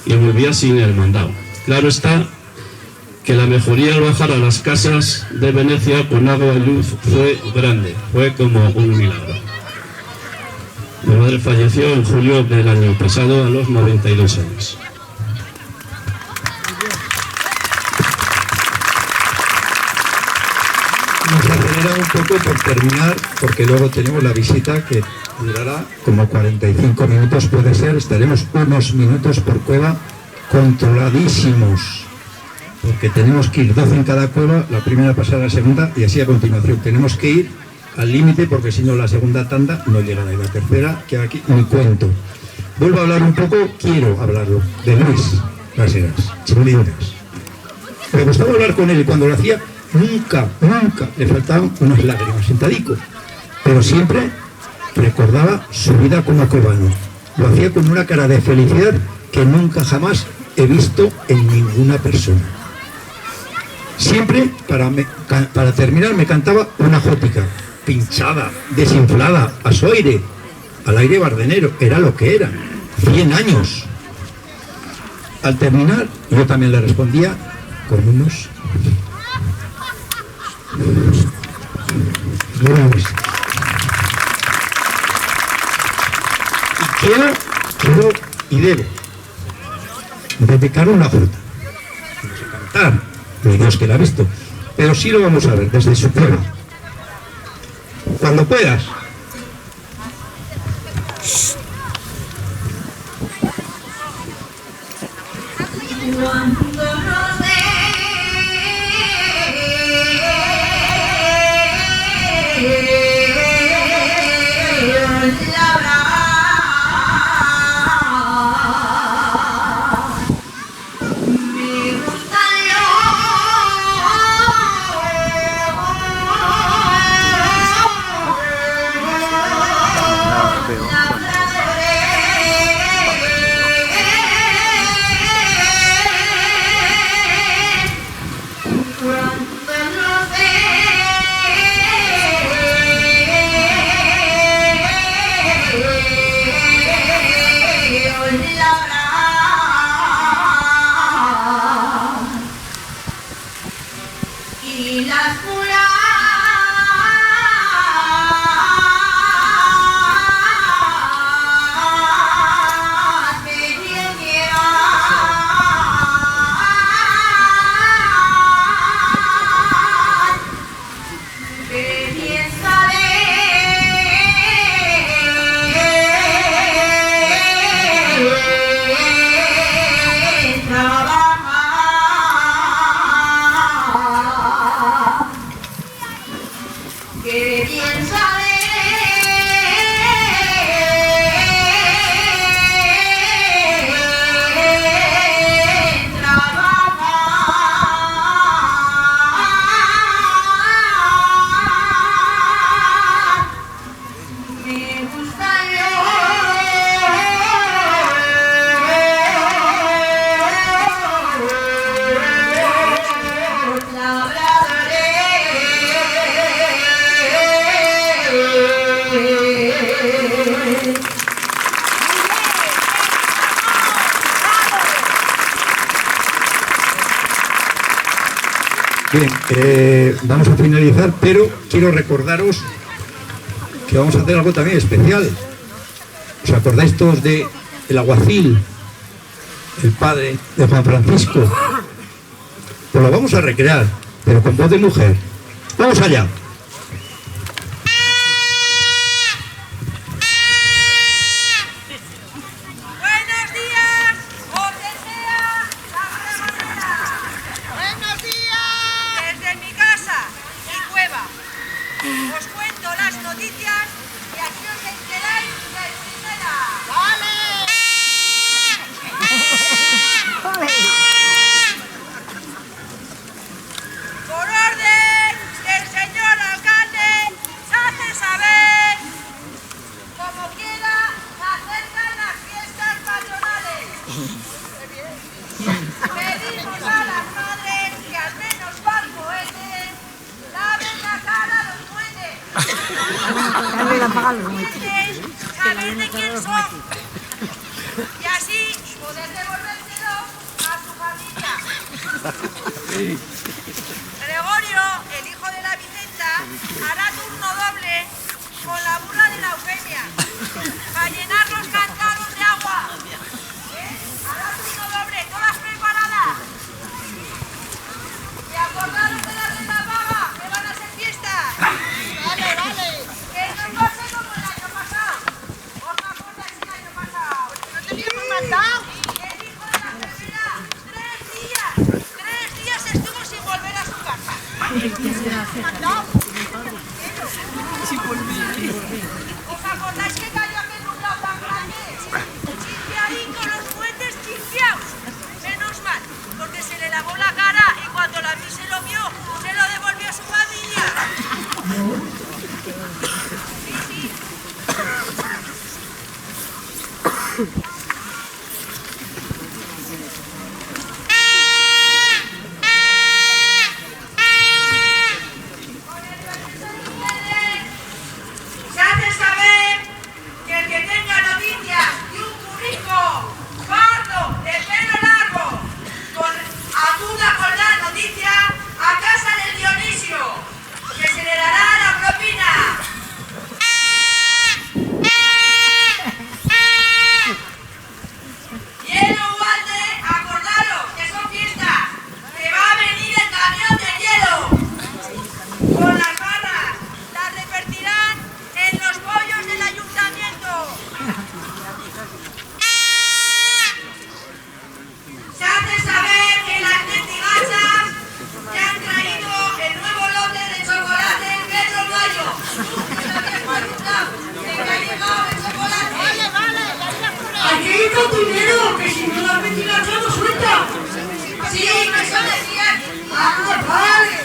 Y volvía sin el mandado. Claro está que la mejoría al bajar a las casas de Venecia con agua y luz fue grande, fue como un milagro. Mi madre falleció en julio del año pasado a los 92 años. Nos acelera un poco por terminar, porque luego tenemos la visita que durará como 45 minutos, puede ser. Estaremos unos minutos por cueva controladísimos, porque tenemos que ir 12 en cada cueva, la primera pasar a la segunda y así a continuación. Tenemos que ir al límite, porque si no la segunda tanda no llegará, y la tercera que aquí ni cuento. Vuelvo a hablar un poco, quiero hablarlo, de Luis Las Heras, Chimulindas. Me gustaba hablar con él y cuando lo hacía, nunca le faltaban unas lágrimas, sentadico, pero siempre recordaba su vida como cubano. Lo hacía con una cara de felicidad que nunca jamás he visto en ninguna persona. Siempre, para terminar, me cantaba una jótica, pinchada, desinflada, a su aire, al aire bardenero, era lo que era, 100 años. Al terminar, yo también le respondía con unos... Y quiero y debo dedicar una fruta. No sé cantar, ni Dios que la ha visto, pero sí lo vamos a ver desde su pueblo. Cuando puedas. Bien, vamos a finalizar, pero quiero recordaros que vamos a hacer algo también especial. ¿Os acordáis todos de el alguacil, el padre de Juan Francisco? Pues lo vamos a recrear, pero con voz de mujer. ¡Vamos allá! Os cuento las noticias y aquí os enteráis de primera. ¡Vale! Por orden del señor alcalde, se hace saber, como quiera, se acercan las fiestas patronales. Pedimos a las madres que al menos para el cohete laven la cara a los muetes. Saber de quién son. Y así poder devolvérselo a su familia. Gregorio, el hijo de la Vicenta, hará turno doble con la burra de la Eugenia para llenar los cántaros de agua. Hará turno doble, todas preparadas. Y acordaros de la renta paga, que van a ser fiestas. Vale, vale. Que no pase como el año pasado. ¿Os acordáis el año pasado? ¿No teníamos mandado? El hijo de la enfermera, 3 días estuvo sin volver a su casa. ¿Mandado? ¿Os acordáis que cayó aquel nublado tan grande? Chimpiadito, los puentes chimpiados. Menos mal, porque se le lavó la cara y cuando la vi se lo vio, se lo devolvió a su familia. Se hace saber que el que tenga noticias de un burrico pardo de pelo largo acuda con la noticia a casa del Dionisio, que se le dará la propina. Hielo Ubalde, acordaros que son fiestas, que va a venir el camión de hielo. Con las barras, las repartirán en los pollos del ayuntamiento. Se hace saber que las mendigachas te han traído el nuevo lote de chocolate Pedro Mayo. ¿Qué ha llegado el chocolate? Vale, vale, hay que ir con tu dinero, que si no las mendigachas no suelta. Sí, que eso decían. Ah, vale.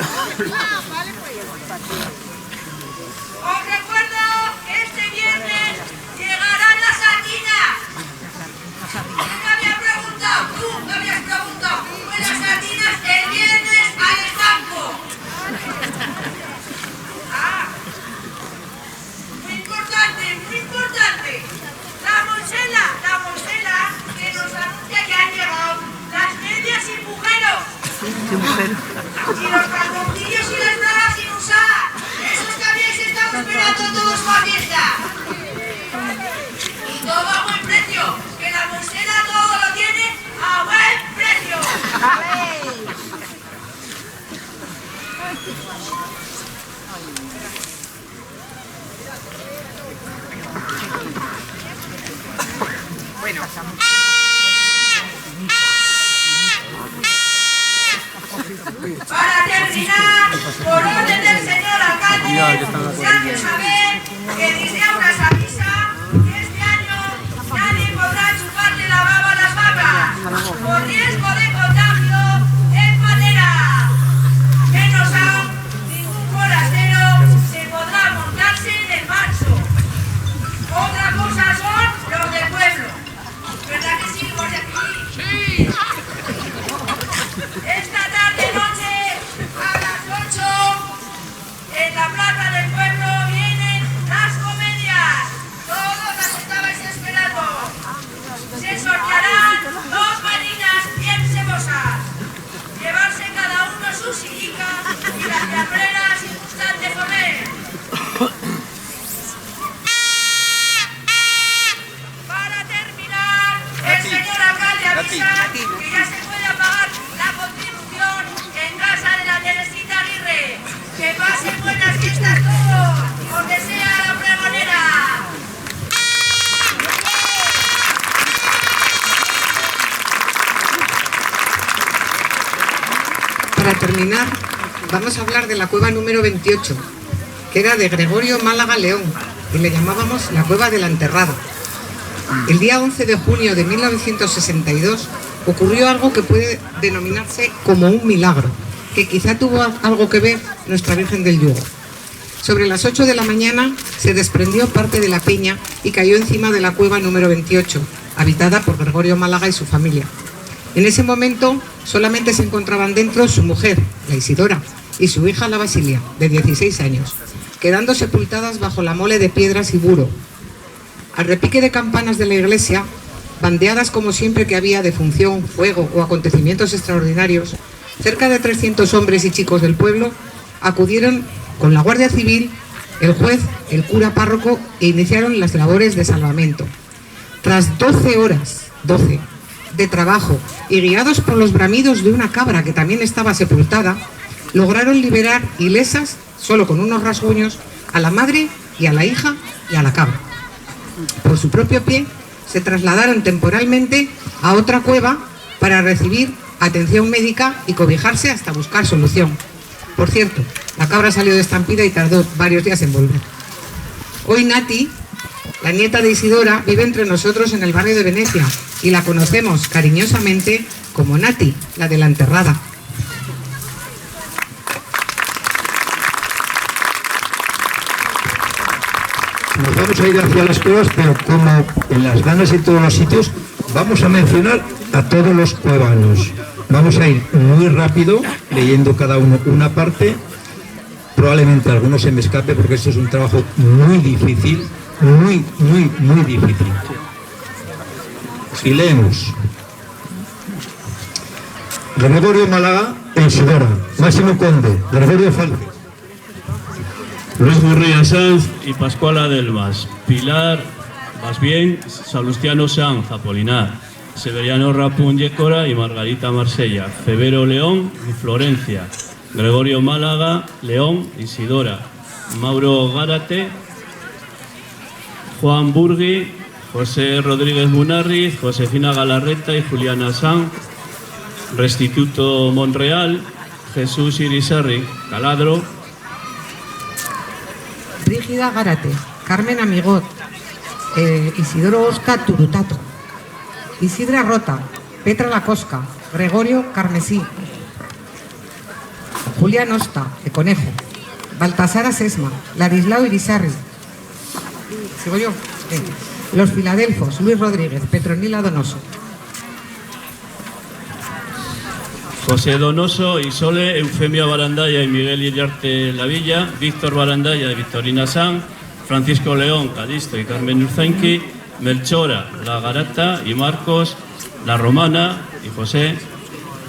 Os recuerdo que este viernes llegarán las sardinas. Me había preguntado, tú me habías preguntado, pues las sardinas el viernes al estanco. Ah, muy importante. La Monsela, que nos anuncia que han llegado las medias sin agujeros. Y los calzoncillos y las bragas sin usar. Esos que habíais estado esperando todos para fiesta. Y todo a buen precio, que la Monsela todo lo tiene a buen precio. Bueno, para terminar, por orden del señor alcalde, se hace saber que dice a una avisa que este año nadie podrá chuparle la baba a las vacas por riesgo de contagio en madera. Menos aún, ningún forastero se podrá montarse en el macho. Otra cosa son los del pueblo. ¿Verdad que sí, los de aquí? Sí. Esta tarde noche están todos, porque sea la pregonera. Para terminar, vamos a hablar de la cueva número 28, que era de Gregorio Málaga León, y le llamábamos la Cueva de la Enterrada. El día 11 de junio de 1962 ocurrió algo que puede denominarse como un milagro, que quizá tuvo algo que ver Nuestra Virgen del Yugo. Sobre las 8 de la mañana se desprendió parte de la peña y cayó encima de la cueva número 28, habitada por Gregorio Málaga y su familia. En ese momento solamente se encontraban dentro su mujer, la Isidora, y su hija, la Basilia, de 16 años, quedando sepultadas bajo la mole de piedras y buro. Al repique de campanas de la iglesia, bandeadas como siempre que había defunción, fuego o acontecimientos extraordinarios, cerca de 300 hombres y chicos del pueblo acudieron con la Guardia Civil, el juez, el cura párroco e iniciaron las labores de salvamento. Tras 12 horas de trabajo y guiados por los bramidos de una cabra que también estaba sepultada, lograron liberar ilesas, solo con unos rasguños, a la madre y a la hija y a la cabra. Por su propio pie, se trasladaron temporalmente a otra cueva para recibir atención médica y cobijarse hasta buscar solución. Por cierto, la cabra salió de estampida y tardó varios días en volver. Hoy Nati, la nieta de Isidora, vive entre nosotros en el barrio de Venecia y la conocemos cariñosamente como Nati, la de la enterrada. Nos vamos a ir hacia las cuevas, pero como en las ganas en todos los sitios, vamos a mencionar a todos los cuevanos. Vamos a ir muy rápido, leyendo cada uno una parte. Probablemente alguno se me escape porque esto es un trabajo muy difícil, muy difícil. Y leemos. Gregorio Málaga, Isidora. Máximo Conde, Gregorio Falque. Luis Gurría Sanz y Pascuala Delmas, Pilar Basbien, Salustiano Sanz, Apolinar, Severiano Rapun Yécora y Margarita Marsella, Febero León y Florencia, Gregorio Málaga, León, Isidora, Mauro Gárate, Juan Burgui, José Rodríguez Munarriz, Josefina Galarreta y Juliana Sanz, Restituto Monreal, Jesús Irisarri, Caladro, Brígida Gárate, Carmen Amigot, Isidoro Oscar Turutato, Isidra Rota, Petra Lacosca, Gregorio Carmesí, Julián Osta, de Conejo, Baltasara Sesma, Ladislao Irisarri, ¿sigo yo? Los Filadelfos, Luis Rodríguez, Petronila Donoso. José Donoso, Isole, Eufemia Barandaya y Miguel Iriarte Lavilla, Víctor Barandaya y Victorina Sanz, Francisco León, Calisto y Carmen Urzainqui, Melchora, La Garata y Marcos, La Romana y José,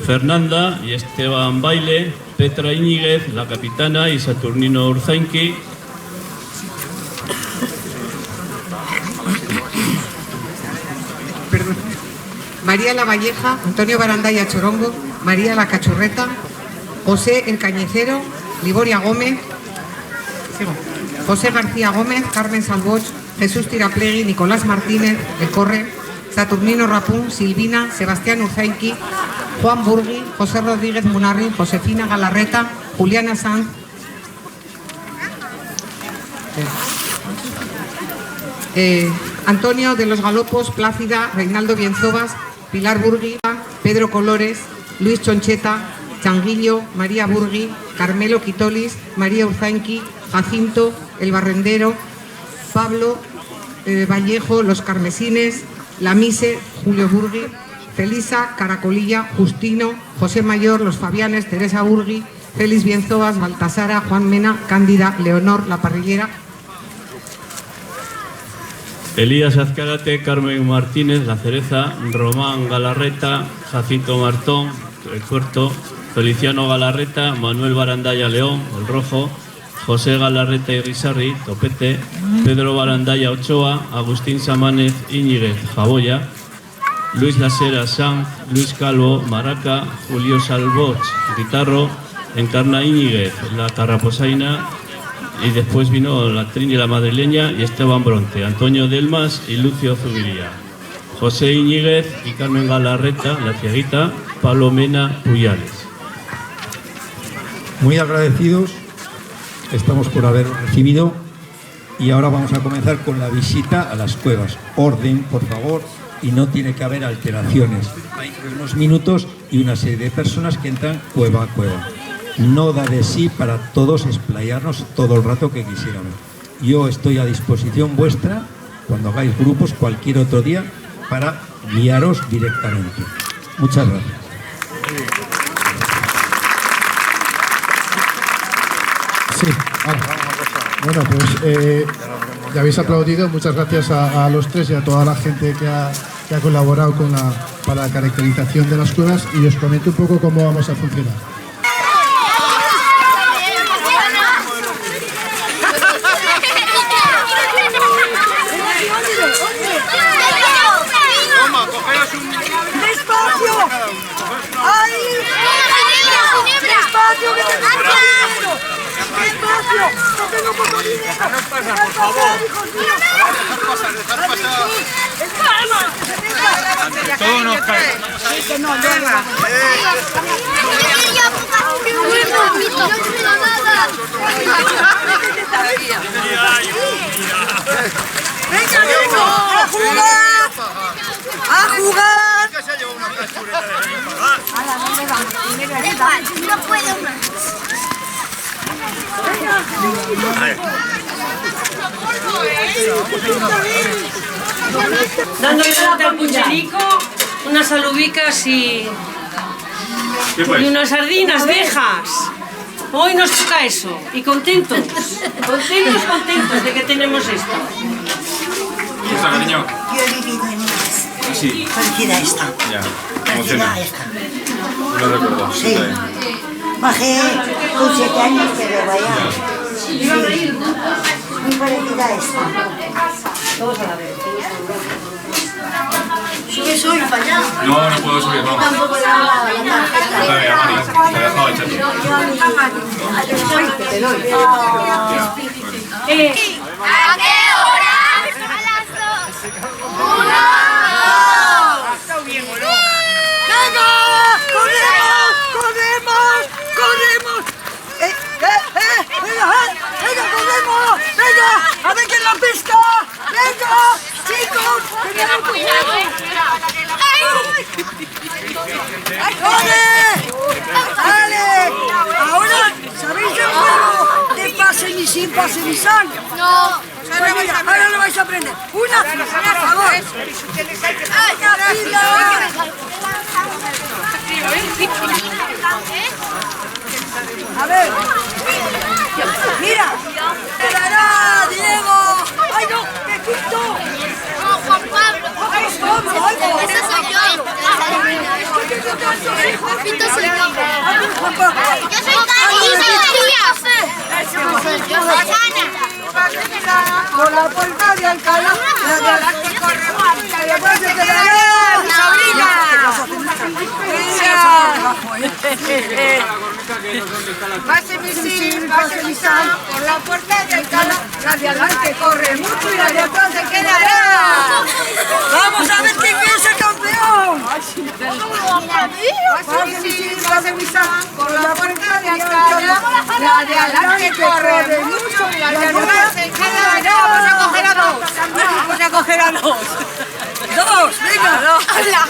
Fernanda y Esteban Baile, Petra Íñiguez, La Capitana y Saturnino Urzainqui, María La Valleja, Antonio Barandaya Chorongo, María La Cachorreta, José El Cañecero, Liboria Gómez, José García Gómez, Carmen Salvoch, Jesús Tiraplegui, Nicolás Martínez, El Corre, Saturnino Rapún, Silvina, Sebastián Urzainqui, Juan Burgui, José Rodríguez Munarri, Josefina Galarreta, Juliana Sanz, Antonio de los Galopos, Plácida, Reinaldo Bienzobas, Pilar Burgui, Pedro Colores, Luis Choncheta, Changuillo, María Burgui, Carmelo Quitolis, María Urzainqui, Jacinto, El Barrendero, Pablo Vallejo, Los Carmesines, La Mise, Julio Burgui, Felisa, Caracolilla, Justino, José Mayor, Los Fabianes, Teresa Burgui, Félix Bienzobas, Baltasara, Juan Mena, Cándida, Leonor, La Parrillera, Elías Azcárate, Carmen Martínez, La Cereza, Román Galarreta, Jacinto Martón, El Puerto, Feliciano Galarreta, Manuel Barandaya León, El Rojo, José Galarreta Irisarri, Topete, Pedro Barandaya Ochoa, Agustín Samánez Íñiguez, Jaboya, Luis Lasera Sanz, Luis Calvo, Maraca, Julio Salvoch, Guitarro, Encarna Íñiguez, La Tarraposaina y después vino la Trini la madrileña y Esteban Bronte, Antonio Delmas y Lucio Zubiría, José Iñiguez y Carmen Galarreta, la cieguita, Palomena Puyales. Muy agradecidos estamos por haber recibido y ahora vamos a comenzar con la visita a las cuevas. Orden, por favor, y no tiene que haber alteraciones. Hay unos minutos y una serie de personas que entran cueva a cueva. No da de sí para todos explayarnos todo el rato que quisiéramos. Yo estoy a disposición vuestra cuando hagáis grupos cualquier otro día para guiaros directamente. Muchas gracias. Sí, bueno, pues ya habéis aplaudido. Muchas gracias a los tres y a toda la gente que ha colaborado para la caracterización de las cuevas, y os comento un poco cómo vamos a funcionar. ¡Despacio! ¡Ahí! ¡Despacio, que te estoy poniendo! ¡Despacio! ¡No tengo poco dinero! ¡Dejadnos pasar, por favor! ¡Dejadnos pasar! Todo nos cae. Sí, que no, no. ¡Venga, niño! ¡A jugar! ¡A jugar! No puedo más. Dando grande al pucherico, unas alubicas y unas sardinas viejas. Hoy nos toca eso. Y contentos de que tenemos esto. ¿Cómo está, cariño? Yo he vivido en más. Sí. Parecida a esta. Ya. Parecida a esta. No recuerdo. Sí. Bajé con 7 años, pero vaya. Sí. Muy parecida a esta. Todos a la vez. Sube, sube para allá. No, no puedo subir, no. Tampoco la tarjeta. Te dejaba el chato. Te doy. ¿A qué hora? A las 2. ¡Uno! ¡Venga! ¡Corremos! ¡Corremos! ¡Corremos! ¡Venga! ¡Venga, corremos! ¡Venga! ¡A ver quién la pesca! ¡Venga! ¡Chicos! ¡Corre! ¡Dale! Ahora, ¿sabéis el juego de pase ni sin, pase ni san? No. Pues mira, ahora lo vais a aprender. Una, por favor. A ver. Mira. ¡Quedará, Diego! ¡Ay, no! ¡Me quito! No, Juan Pablo. Esa soy yo. Pinto soy yo. Yo soy Ana. Por la puerta de Alcalá, la de la que corremos, y después se quedará mi sobrina. Pase mi sal, por la puerta de Alcalá, la de adelante corre mucho y la de atrás se quedará. Vamos a ver quién es el campeón. Pase mi sal, por la puerta de Alcalá, la de adelante corre mucho y la de atrás se quedará. Vamos a coger a dos. Vamos a coger a dos. Dos, venga. Hola.